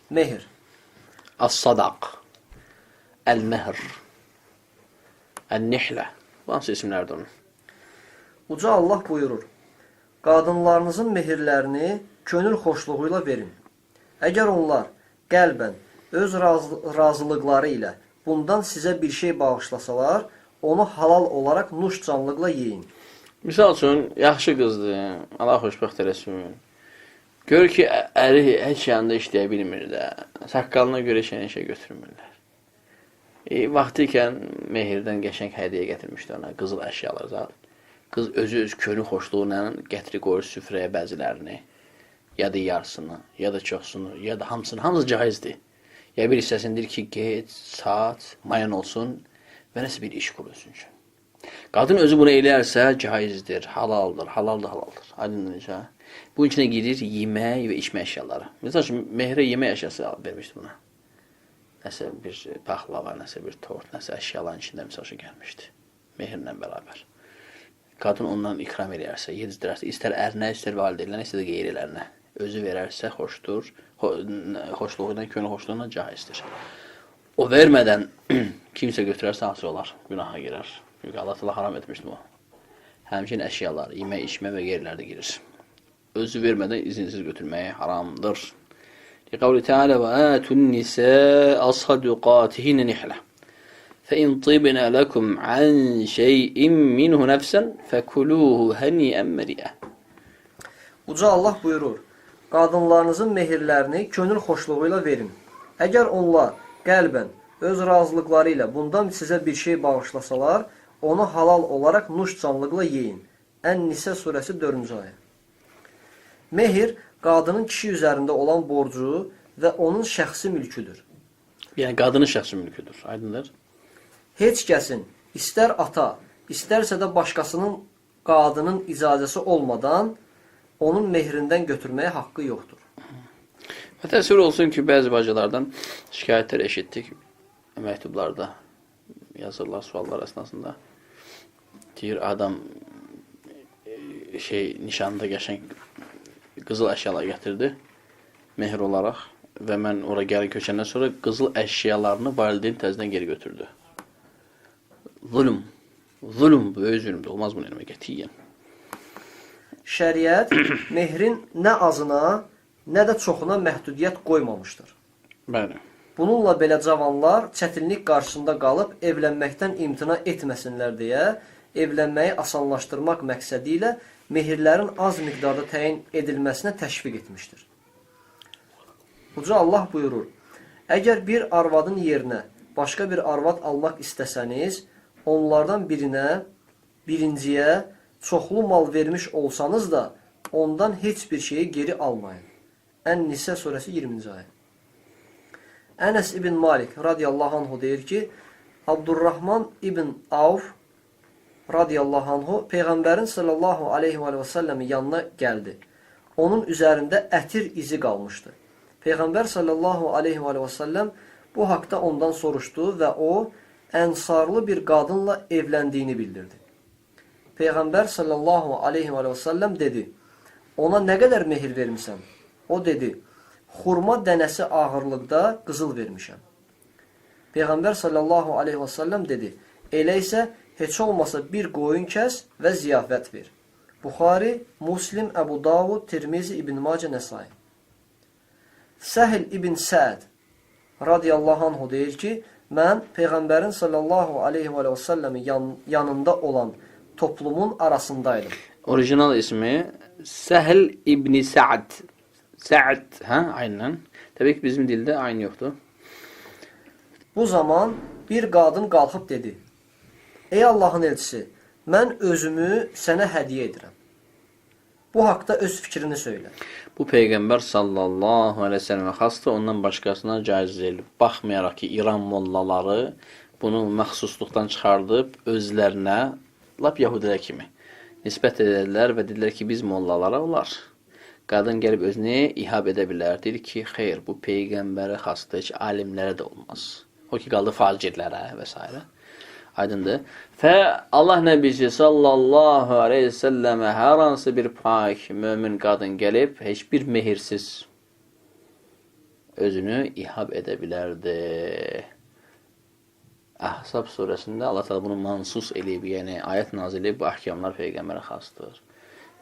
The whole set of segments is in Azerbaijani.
Mehr. As-sadaq, el-mehr, el-nihlə. Bu hansı isimlərdir onun? Uca Allah buyurur: qadınlarınızın mehirlərini könül xoşluğuyla verin. Əgər onlar qəlbən öz razılıqları ilə bundan sizə bir şey bağışlasalar, onu halal olaraq nuş canlıqla yeyin. Misal üçün, yaxşı qızdır, Allah xoşbəxt eləsin. Gör ki, əri heç yanında işləyə bilmir də, saqqalına görə işə götürmürlər. Vaxtı ikən mehirdən qəşəng hədiyyə gətirmişdi ona, qızıl əşyalar zat. Qız özü öz könül xoşluğuyla gətirib qoyur süfrəyə bəzilərini, ya da yarısını, ya da çoxsunu, ya da hamısını, hamısı caizdir. Ya bir hissəsindir ki, get, saat, mayan olsun və nəsə bir iş qurulsun üçün. Qadın özü bunu eləyərsə, caizdir, halaldır, halaldır. Aydın necə? Bunun içine girir yemək və içmə əşyaları. Məsələn, mehrə yemək əşyası vermişdi buna. Nəsə bir paxlava, nəsə bir tort, nəsə əşyaların içində misal üçün gəlmişdi. Mehirlə bərabər. Qadın ondan ikram eləyərsə, yedizdirərsə, istər ərinə, istər valideynlərinə, istər də qeyrilərinə özü verərsə xoşdur, xoşluğuyla, könül xoşluğuyla caizdir. O vermədən kimsə götürərsə hansı olar? Günaha girer. Çünki Allah təala haram etmişdi bu. Həmçinin əşyalar, yemək, içmə və qeyrilər də girir. Özü vermədən izinsiz götürməyə haramdır. Liqavli Teala və ətun nisə as-saduqatihinə nihlə. فَإِنْ طِبْنَ لَكُمْ عَنْ شَيْءٍ مِّنْهُ نَفْسًا فَكُلُوهُ هَنِيئًا مَرِيئًا. Uca Allah buyurur: qadınlarınızın mehirlərini könül xoşluğuyla verin. Əgər onlar qəlbən öz razılıqları ilə bundan sizə bir şey bağışlasalar, onu halal olaraq nuş canlıqla yeyin. Ən-Nisə surəsi 4-cü ayə. Mehir, qadının kişi üzərində olan borcu və onun şəxsi mülküdür. Yəni, qadının şəxsi mülküdür, aydındır. Heç kəsin, istər ata, istərsə də başqasının qadının icazəsi olmadan onun mehrindən götürməyə haqqı yoxdur. Və təsvir olsun ki, bəzi bacılardan şikayətlər eşitdik məktublarda, yazırlar suallar əsnasında. Deyir, adam nişanda qəşəng qızıl əşyalar gətirdi, mehr olaraq və mən ora gəli köçəndən sonra qızıl əşyalarını valideyn təzdən geri götürdü. Zulüm, bu öz zülümdür, olmaz bunu eləmək qətiyyən. Şəriət mehrin nə azına, nə də çoxuna məhdudiyyət qoymamışdır. Bəli. Bununla belə cavanlar çətinlik qarşısında qalıb evlənməkdən imtina etməsinlər deyə evlənməyi asanlaşdırmaq məqsədi ilə mehirlərin az miqdarda təyin edilməsinə təşviq etmişdir. Uca Allah buyurur: əgər bir arvadın yerinə başqa bir arvad almaq istəsəniz, onlardan birinciyə çoxlu mal vermiş olsanız da ondan heç bir şeyi geri almayın. Ən-Nisə surəsi 20-ci ayə. Ənəs ibn Malik radiyallahu anhu deyir ki, Abdurrahman ibn Avf radiyallahu anhu Peyğəmbərin sallallahu aleyhi və səlləmin yanına gəldi. Onun üzərində ətir izi qalmışdı. Peyğəmbər sallallahu aleyhi və səlləm bu haqda ondan soruşdu və o, ənsarlı bir qadınla evləndiyini bildirdi. Peyğəmbər sallallahu aleyhi və səlləm dedi: ona nə qədər mehir vermisən? O dedi: xurma dənəsi ağırlıqda qızıl vermişəm. Peyğəmbər sallallahu aleyhi və səlləm dedi: elə isə heç olmasa bir qoyun kəs və ziyafət ver. Buxari, Muslim, Əbu Davud, Tirmizi, İbn Macə, Nəsai. Səhl ibn Səd radiyallahu anhu deyir ki, mən Peyğəmbərin sallallahu aleyhi və səlləmin yanında olan toplumun arasındaydım. Orijinal ismi Səhl ibn Səd. Səd, hə? Aynən. Təbii ki, bizim dildə aynı yoxdur. Bu zaman bir qadın qalxıb dedi: ey Allahın elçisi, mən özümü sənə hədiyyə edirəm. Bu haqda öz fikrini söylə. Bu Peyğəmbər sallallahu aleyhi ve sellemə xasdır, ondan başqasına caiz deyil. Baxmayaraq ki, İran mollaları bunu məxsusluqdan çıxardıb özlərinə, lap Yahudilər kimi nisbət edirlər və dedilər ki, biz mollalara olar. Qadın gəlib özünü ihab edə bilər. Deyir ki, xeyr, bu Peyğəmbərə xasdır, heç alimlərə də olmaz. O ki, qaldı facirlərə və s. Aydındır. Və Allah Nəbisi sallallahu aleyhi ve sellemə hər hansı bir pak, mömin qadın gəlib, heç bir mehirsiz özünü ihab edə bilərdi. Əhzab surəsində Allah Teala bunu mansus eləyib, yəni ayət nazil eləyib, bu əhkamlar Peyğəmbərə xasdır.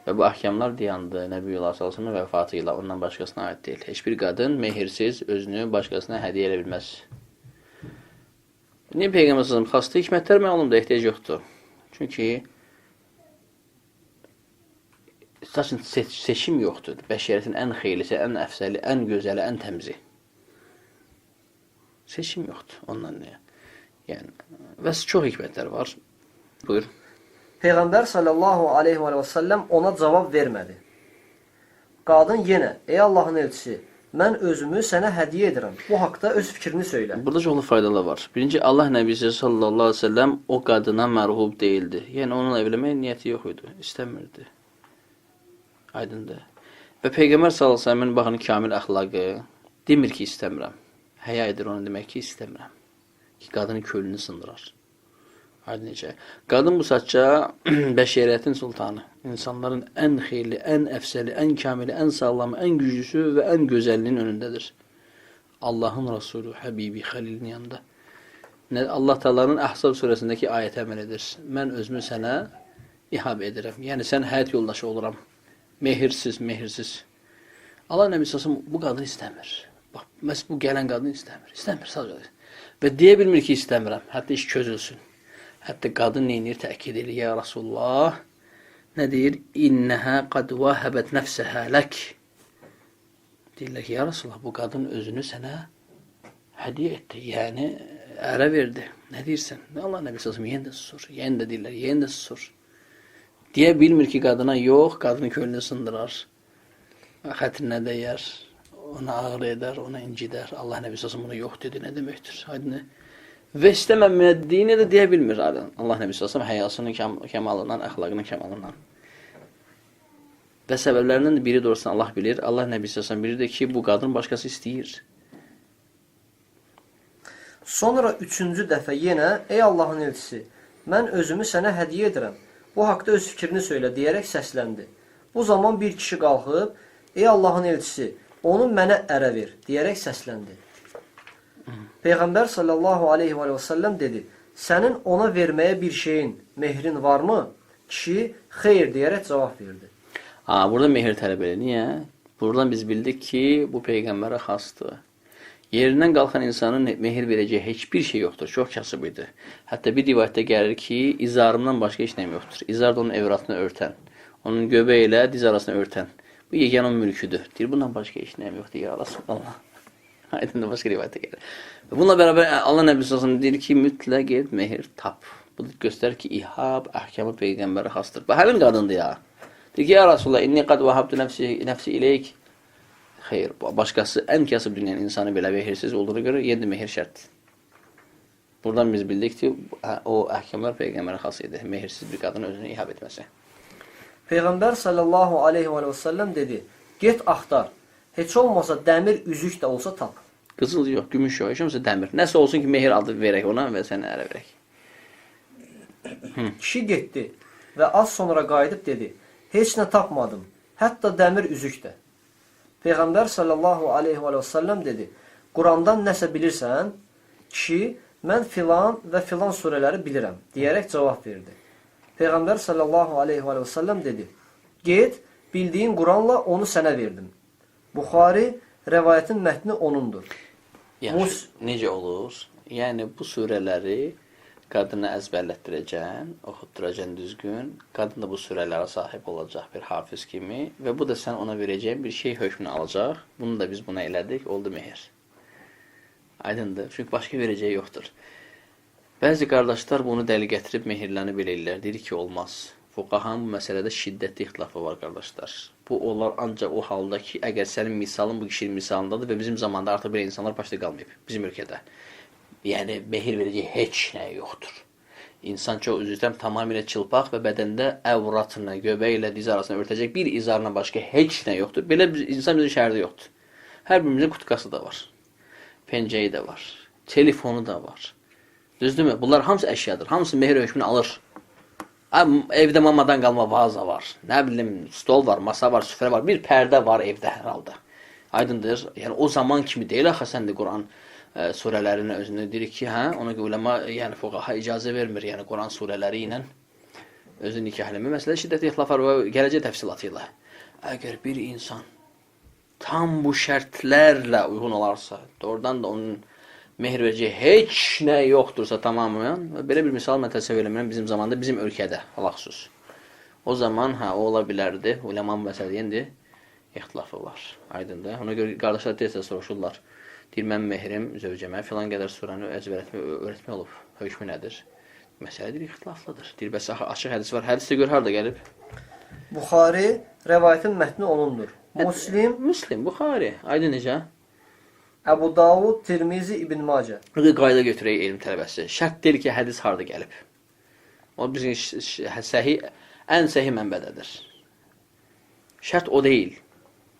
Və bu əhkamlar deyandı Nəbiyullah sallallahu vəfatı ilə ondan başqasına aid deyil. Heç bir qadın mehirsiz özünü başqasına hədiyyə edə bilməz. Niyə Peyğəmbər sallallahu xastı? Hikmətlər məlumdur, ehtiyac yoxdur. Çünki seçim yoxdur. Bəşəriyyətin ən xeyirlisi, ən əfsəli, ən gözəli, ən təmizi. Seçim yoxdur. Ondan niyə? Yəni, və çox hikmətlər var. Buyur. Peyğəmbər sallallahu aleyhi və səlləm ona cavab vermədi. Qadın yenə, ey Allahın elçisi, mən özümü sənə hədiyyə edirəm. Bu haqda öz fikrini söylə. Burada çoxlu faydalar var. Birinci, Allah Nəbisi sallallahu aleyhi və səlləm o qadına mərhub deyildi. Yəni, onunla evlənmək niyyəti yox idi. İstəmirdi. Aydındır. Və Peyğəmbər sallallahu aleyhi və səlləmin baxın kamil əxlaqı demir ki, istəmirəm. Həya edir onu demək ki, istəmirəm. Ki, qadının kölünü sındırar. Aydın necə? Qadın bu saatca bəşəriyyətin sultanı. İnsanların ən xeyirli, ən əfsəli, ən kamili, ən sağlamı, ən güclüsü və ən gözəllinin önündədir. Allahın Rasulü, Həbibi, Xəlilin yanında. Allah Teala'nın Əhzab surəsindəki ayətə əməl edir. Mən özümü sənə ihab edirəm. Yəni, sən həyat yoldaşı oluram. Mehirsiz, mehirsiz. Allah Nəbisi bu qadını istəmir. Bax, məhz bu gələn qadını istəmir. İstəmir, sadəcə. Və deyə bilmir ki, istəmirəm. Hətta iş çözülsün. Hətta qadın neyinir, təkid edir. Ya Rasulullah, nə deyir? İnnəhə qad vahəbət nəfsəhə lək. Deyirlər ki, ya Rasulullah, bu qadın özünü sənə hədiyyə etdi. Yəni, ərə verdi. Nə deyirsən? Allah Nəbisi sallallahu yenə də susur. Yenə də deyirlər, yenə də susur. Deyə bilmir ki, qadına yox, qadının könlünü sındırar. Xətrinə dəyər, ona ağır edər, ona incidər. Allah Nəbisi sallallahu bunu yox dedi, nə deməkdir? Aydın. Və istəməmədiyini də deyə bilmir. Allah Nəbisi sallallahu həyasının kəmalından, əxlaqının kəmalından. Və səbəblərindən biri doğrusu Allah bilir. Allah Nəbisi sallallahu bilirdir ki, bu qadın başqası istəyir. Sonra üçüncü dəfə yenə, ey Allahın elçisi, mən özümü sənə hədiyyə edirəm. Bu haqda öz fikrini söylə, deyərək səsləndi. Bu zaman bir kişi qalxıb, ey Allahın elçisi, onu mənə ərə ver, deyərək səsləndi. Peyğəmbər sallallahu aleyhi və səlləm dedi, sənin ona verməyə bir şeyin, mehrin varmı? Kişi, xeyr, deyərək cavab verdi. Burada mehir tələb edir. Niyə? Buradan biz bildik ki, bu Peyğəmbərə xasdır. Yerindən qalxan insanın mehir verəcəyi heç bir şey yoxdur. Çox kasıb idi. Hətta bir rivayətdə gəlir ki, izarımdan başqa heç nəyim yoxdur. İzar da onun evratını örtən. Onun göbəyi ilə diz arasını örtən. Bu yeganə onun mülküdür. Deyir, bundan başqa heç nəyim yoxdur. Ya Rasulullah. Aydın da başqa rivayətdə gəlir. Bununla bərabər Allah Nəbisi sallallahu deyir ki, mütləq et, mehir tap. Bu göstərir ki, ihab, əhkamı Peyğəmbərə xasdır. Və həmin qadındır ya. Deyir ki, ya Rasulullah, inni qad vahabtu nəfsi iləyik. Xeyr, başqası ən kasıb dünyanın insanı belə mehirsiz olduğuna görə yenə mehir şərtdir. Buradan biz bildik ki, o əhkamlar Peyğəmbərə xas idi. Mehirsiz bir qadın özünü ihab etməsi. Peyğəmbər sallallahu aleyhi və səlləm dedi, get axtar, heç olmasa dəmir üzük də olsa tap. Qızıl yox, gümüş yox, heç olmasa dəmir. Nəsə olsun ki, mehir adı verək ona və sənə ərə verək. Kişi getdi və az sonra qayıdıb dedi, heç nə tapmadım, hətta dəmir üzük də. Peyğəmbər sallallahu aleyhi və səlləm dedi, Qurandan nəsə bilirsən? Kişi, mən filan və filan surələri bilirəm, deyərək cavab verdi. Peyğəmbər sallallahu aleyhi və səlləm dedi, get, bildiyin Quranla onu sənə verdim. Buxari, rəvayətin mətni onundur. Yaxşı, necə olur? Yəni, bu surələri qadına əzbərlətdirəcən, oxutduracən düzgün, qadın da bu surələrə sahib olacaq bir hafiz kimi və bu da sən ona verəcəyin bir şey hökmünü alacaq. Bunu da biz buna elədik, oldu mehir. Aydındır, çünki başqa verəcəyi yoxdur. Bəzi qardaşlar bunu dəli gətirib mehirləni belirlər, deyir ki, olmaz. Fuqahanın bu məsələdə şiddətli ixtilafı var, qardaşlar. Bu olar ancaq o halda ki, əgər sənin misalın bu kişinin misalındadır və bizim zamanda artıq belə insanlar başda qalmayıb, bizim ölkədə. Yəni, mehir verəcək heç nə yoxdur. İnsan çox üzrəm tamamilə çılpaq və bədəndə əvratına, göbəyi ilə diz arasına örtəcək bir izarına başqa heç nə yoxdur. Belə insan bizim şəhərdə yoxdur. Hər birimizin kutkası da var. Pencəyi də var. Telefonu da var. Düzdürmü? Bunlar hamısı əşyadır. Hamısı mehir hökmünü alır. Evdə mamadan qalma vaza var. Nə bilim, stol var, masa var, süfrə var. Bir pərdə var evdə hər halda. Aydındır. Yəni o zaman kimi deyil axı sən də Quran surələrinə özünə deyir ki, hə, ona görə ulema, yəni fuqaha icazə vermir, yəni Quran surələri ilə özü nikahləmə. Məsələ şiddətli ixtilaf var və gələcək təfsilatı ilə. Əgər bir insan tam bu şərtlərlə uyğun olarsa, doğrudan da onun mehr verəcəyi heç nə yoxdursa tamamən, belə bir misal mən təsəvvür eləmirəm bizim zamanda, bizim ölkədə, xüsus. O zaman, hə, o ola bilərdi, ulema məsələdə indi ixtilafı var, aydındır. Ona görə qardaşlar tez-tez soruşurlar. Deyir, mən mehrim zövcəmə filan qədər surəni öyrətmək olub, hökmü nədir? Məsələ deyir, ixtilaflıdır. Deyir, bəs açıq hədis var, hədis də gör harada gəlib? Buxari, rəvayətin mətni onundur. Müslim, Buxari, aydın necə? Əbu Davud, Tirmizi, İbn Macə. Qayda götürək elm tələbəsi. Şərt deyil ki, hədis harada gəlib. O bizim ən səhi mənbədədir. Şərt o deyil.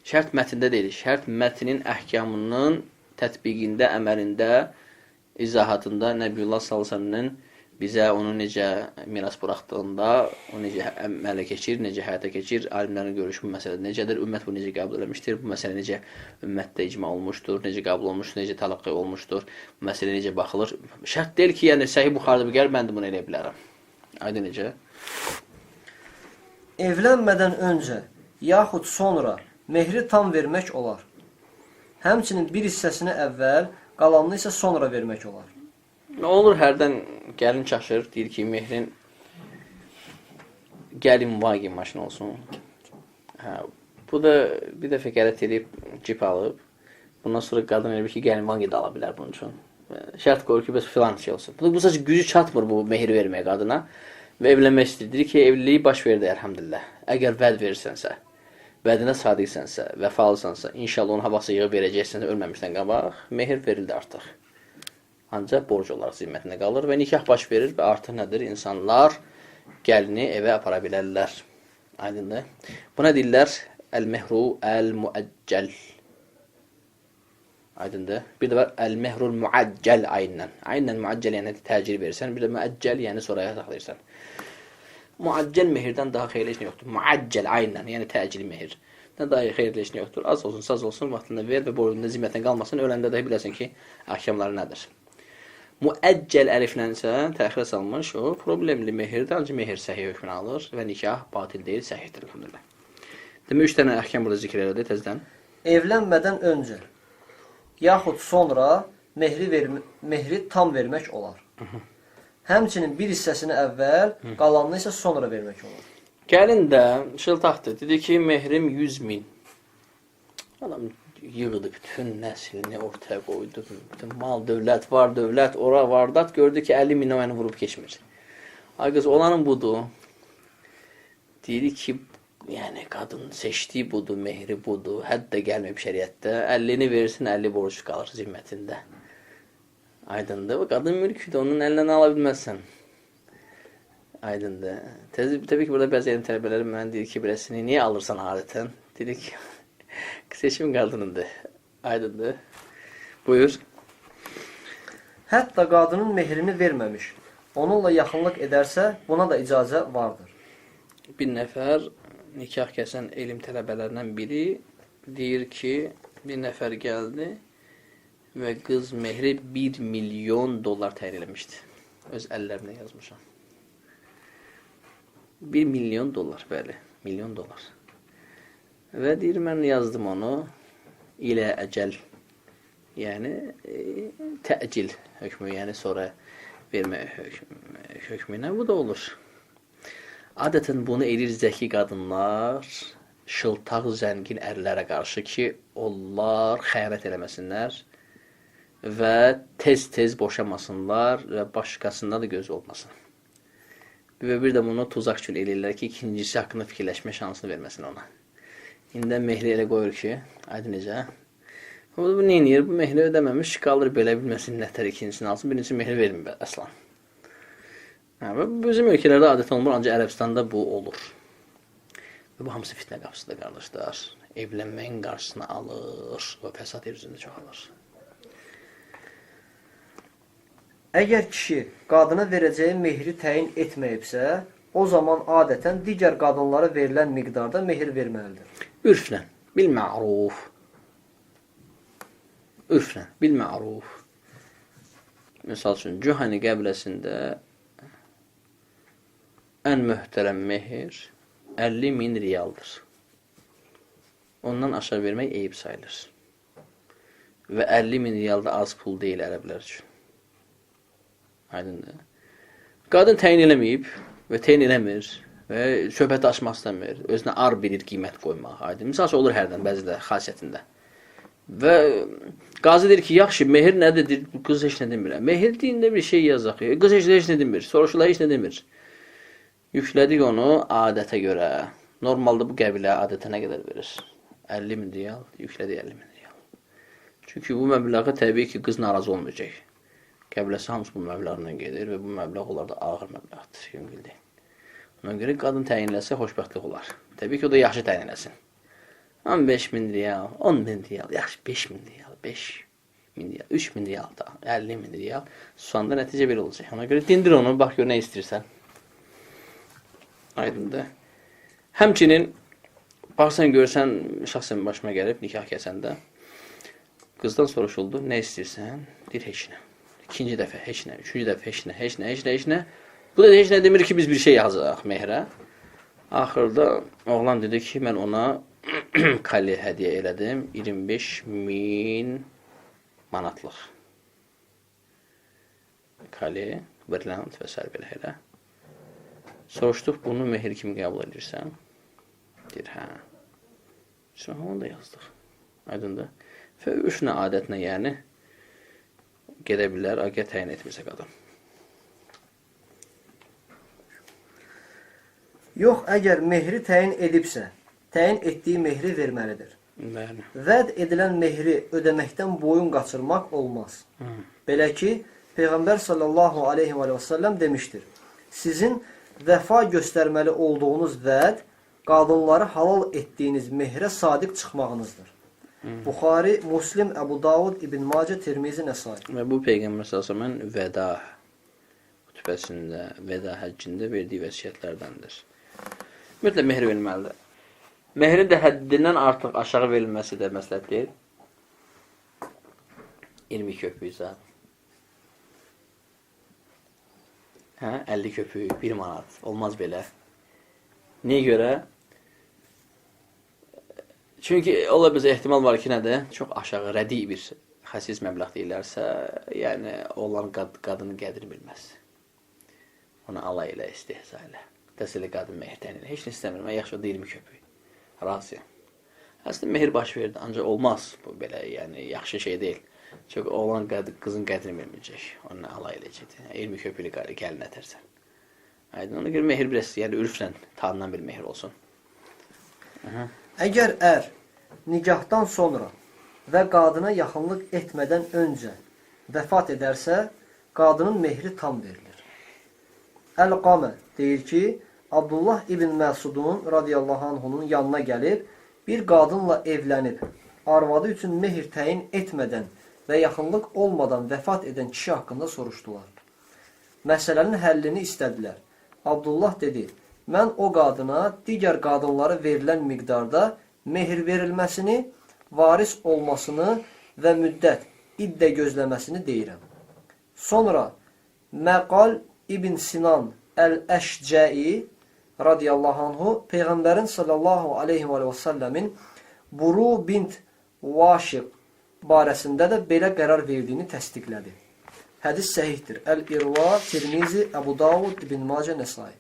Şərt mətndə deyil. Şərt mətnin əhkamının tətbiqində, əməlində, izahatında Nəbiyullah s.ə.v-nin bizə onu necə miras buraxdığında, o necə əmələ keçir, necə həyata keçir, alimlərin görüşü bu məsələdə necədir, ümmət bu necə qəbul eləmişdir, bu məsələ necə ümmətdə icma olmuşdur, necə qəbul olmuşdur, necə tələqqi olmuşdur, bu məsələ necə baxılır. Şərt deyil ki, yəni Səhih Buxarıda bir gəlir, mən də bunu eləyə bilərəm. Aydın necə? Evlənmədən öncə, yaxud sonra mehri tam vermək olar. Həmçinin bir hissəsini əvvəl, qalanını isə sonra vermək olar. Olur, hərdən gəlin çaşır, deyir ki, mehrin gəlin vagin maşını olsun. Hə, bu da bir dəfə qələt edib, cip alıb. Bundan sonra qadın elbir ki, gəlin vagin də ala bilər bunun üçün. Şərt qoyur ki, bəs filan şey olsun. Bu sadəcə gücü çatmır bu mehri verməyə qadına və evlənmək istəyir. Deyir ki, evliliyi baş verdi, əlhəmdülillah. Əgər vəd verirsənsə, vədinə sadiqsənsə, vəfalısansa, inşallah onun havası yığıb verəcəksənsə, ölməmişdən qabaq, mehir verildi artıq. Ancaq borc olaraq zimmətinə qalır və nikah baş verir və artıq nədir? İnsanlar gəlini evə apara bilərlər. Aydındır. Buna deyirlər əl-mehru əl-muəccəl. Aydındır. Bir də var əl-mehrul muəccəl ayından. Ayından muəccəl yəni təcil verirsən. Bir də müəccəl yəni sonraya saxlayırsan. Muəccəl mehirdən daha xeyirli heç nə yoxdur. Muəccəl ayından yəni təcili mehir. Daha xeyirli heç nə yoxdur. Az olsun, saz olsun, vaxtında ver və borcunda zimmətinə qalmasın. Öləndə də biləsən ki, əhkamları nədir? Müəccəl əliflənsə, təxirə salmış, o problemli mehirdir, ancaq mehir səhih hökmünü alır və nikah batil deyil, səhihdir, elhamdülillah. Demək, 3 dənə əhkam burada zikr elədi, təzdən. Evlənmədən öncə, yaxud sonra mehri tam vermək olar. Həmçinin bir hissəsini əvvəl, qalanını isə sonra vermək olar. Gəlin də şıltaqdır, dedi ki, mehrim 100.000. Adam yığdı bütün nəslini ortaya qoydu. Bütün mal, dövlət, var dövlət, ora vardat gördü ki 50.000 onu vurub keçmir. Ay qız olanın budur. Deyir ki, yəni qadın seçdiyi budur, mehri budur, hədd də gəlməyib şəriətdə. 50-ni verirsin, 50 borc qalır zimmətində. Aydındır. Qadın mülküdür, onun əlindən ala bilməzsən. Aydındır. Təbii ki, burada bəzi elm tələbələri mənə deyir ki, birəsini niyə alırsan adətən? Deyir ki, seçim qadınındır. Aydındır. Buyur. Hətta qadının mehrini verməmiş, onunla yaxınlıq edərsə, buna da icazə vardır. Bir nəfər nikah kəsən elm tələbələrindən biri deyir ki, bir nəfər gəldi və qız mehri $1 milyon təyin eləmişdi. Öz əllərimlə yazmışam. $1 milyon, bəli, $1 milyon. Və deyir, mən yazdım onu ilə əcəl, yəni təcil hökmü, yəni sonra vermə hökmünə, bu da olur. Adətən bunu edir zəki qadınlar, şıltaq, zəngin ərlərə qarşı ki, onlar xəyanət eləməsinlər və tez-tez boşamasınlar və başqasında da göz olmasın. Və bir də bunu tuzaq üçün eləyirlər ki, ikincisi haqqında fikirləşmə şansını verməsin ona. İndə mehri elə qoyur ki, aydın necə? Bu nə edir? Bu mehri ödəməmiş, qalır belə bilməsin, nətər ikincisini alsın, birincisi mehri vermir əslan. Bizim ölkələrdə adət olmur, ancaq Ərəbistanda bu olur. Və bu hamısı fitnə qapısıdır, qardaşlar. Evlənməyin qarşısını alır və fəsad üzründə çoxalır. Əgər kişi qadına verəcəyi mehri təyin etməyibsə, o zaman adətən digər qadınlara verilən miqdarda mehir verməlidir. Ürflə, bil-ma'ruf. Ürfən, bil məruf. Misal üçün, Cühəni qəbiləsində ən möhtərəm mehr 50.000 riyaldır. Ondan aşağı vermək eyib sayılır. Və 50.000 riyal da az pul deyil ərəblər üçün. Aydındır. Qadın təyin eləməyib və təyin eləmir və söhbəti açmaq istəmir. Özünə ar bilir qiymət qoymaq. Aydın. Misal üçün, olur hərdən, bəzidə, xasiyyətində. Və qazı deyir ki, yaxşı, mehir nədir? Qız heç nə demir. Mehir deyində bir şey yazaq. Qız heç nə demir. Soruşurlar, heç nə demir. Yüklədik onu adətə görə. Normalda bu qəbilə adətə nə qədər verir? 50.000 riyal. Yüklədik 50.000 riyal. Çünki bu məbləğə təbii ki, qız narazı olmayacaq. Qəbiləsi hamısı bu məbləğlə gedir və bu məbləğ olar da ağır məbləğdir. Yüngül. Ona görə qadın təyinləsə xoşbəxtlik olar. Təbii ki, o da yaxşı təyinləsin. 15.000 riyal, 10.000 riyal, yaxşı 5.000 riyal, 5.000 riyal, 3.000 riyal da, 50.000 riyal. Susanda nəticə belə olacaq. Ona görə dindir onu, bax gör nə istəyirsən. Aydındır. Həmçinin, baxsan görsən, şəxsən başıma gəlib, nikah kəsəndə, qızdan soruşuldu, nə istəyirsən? Deyir, heç nə. İkinci dəfə, heç nə. Üçüncü dəfə, heç nə, heç nə, heç nə, heç nə. Bu da heç nə demir ki, biz bir şey yazacaq mehrə. Axırda oğlan dedi ki, mən ona kali hədiyyə elədim, 25.000 manatlıq. Kali, brilliant və s. belə elə. Soruşduq, bunu mehir kimi qəbul edirsən? Deyir, hə. Sonra onu da yazdıq. Aydındır. Və ürfnə adətinə, yəni, gedə bilər, əgər təyin etmirsə qadın. Yox, əgər mehri təyin edibsə, təyin etdiyi mehri verməlidir. Bəli. Vəd edilən mehri ödəməkdən boyun qaçırmaq olmaz. Belə ki, Peyğəmbər sallallahu aleyhi və səlləm demişdir. Sizin vəfa göstərməli olduğunuz vəd, qadınları halal etdiyiniz mehrə sadiq çıxmağınızdır. Buxari, Muslim, Əbu Davud, İbn Macə, Tirmizi, Nəsai. Və bu Peyğəmbər sallallahu vəda xutbəsində, vəda həccində verdiyi vəsiyyətlərdəndir. Mütləq mehr verilməlidir. Mehrin də həddindən artıq aşağı verilməsi də məsləhət deyil. 20 köpük zat. 50 köpük, 1 manat. Olmaz belə. Niyə görə? Çünki ola bizə ehtimal var ki, nədir? Çox aşağı, rədi bir xəsis məbləğ deyirlərsə, yəni olan qadını qədir bilməz. Ona alay ilə, istihza ilə. Dəsəli qadın mehirdən ilə. Heç nə istəmir. Mən yaxşı da 20 köpük. Razıyam. Əslində mehir baş verdi, ancaq olmaz. Bu belə, yəni yaxşı şey deyil. Çünki oğlan qızın qədrini bilməyəcək. Onunla alay eləyəcək. 20 köpüklü gəlin ətərsən. Aydın, ona görə mehir biraz, yəni ürflə tanınan bir mehir olsun. Əgər ər nikahdan sonra və qadına yaxınlıq etmədən öncə vəfat edərsə, qadının mehri tam verilir. Əl-Qamə deyir ki, Abdullah ibn Məsudun radiyallahu anhunun yanına gəlib, bir qadınla evlənib, arvadı üçün mehir təyin etmədən və yaxınlıq olmadan vəfat edən kişi haqqında soruşdular. Məsələnin həllini istədilər. Abdullah dedi, mən o qadına digər qadınlara verilən miqdarda mehir verilməsini, varis olmasını və müddət, iddə gözləməsini deyirəm. Sonra Məqal İbn Sinan Əl-Əşcəi radiyallahu anhu Peyğəmbərin sallallahu aleyhi və səlləmin Buru bint Vaşiq barəsində də belə qərar verdiyini təsdiqlədi. Hədis səhihdir. Əl-İrva, Tirmizi, Əbu Davud, İbn Macə, Nəsai.